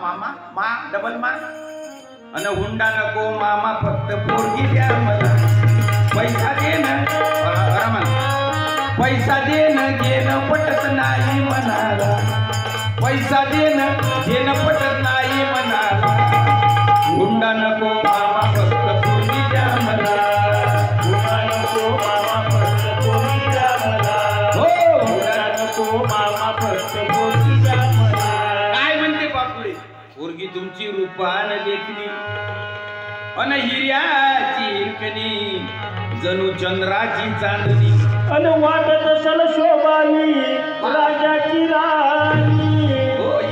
मामा मा डबल मा अन हुंडा नको मामा फक्त पोरगी द्या मला पैसा दे ना पैसा देणं घेणं पटत नाही म्हणाला पैसा देणं घेणं पटत नाही म्हणाला हुंडा नको मामा फक्त पोरगी द्या मला हुंडा नको मामा फक्त पोरगी द्या मला हो हुंडा नको मामा फक्त पोरगी द्या मला काय म्हणते बापुडे पोरगी तुमची रूपान देखणी अन हिऱ्याची हिरकणी जणू चंद्राची चांदणी अन वाटत असल शोभावी राजाची राणी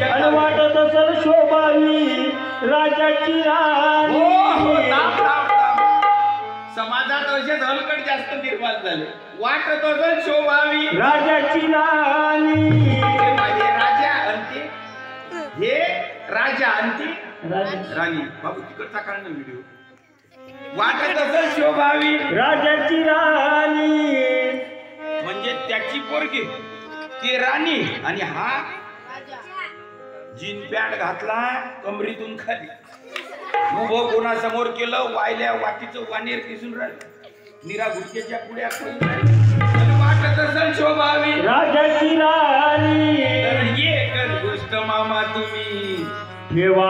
अन वाटत असल शोभावी राजाची राणी समाजात असेच हलकट जास्त निर्माण झाले वाटत असल शोभावी राजाची राणी माझे राजा अंती हे राजा अंती राणी बाबू तिकडचा काढ ना व्हिडिओ वाटत असेल शोभावी राजाची राणी म्हणजे त्याची पोरगी ती राणी आणि हा जीन पॅन्ट घातला कमरीतून खाली उभं कोणासमोर केलं वायल्या वाटीचं वानेर दिसून राहिलं निरा गुटक्याच्या पुढ्या वाटत असेल शोभावी राजाची राणी तर ये कर गोष्ट मामा तुम्ही देवा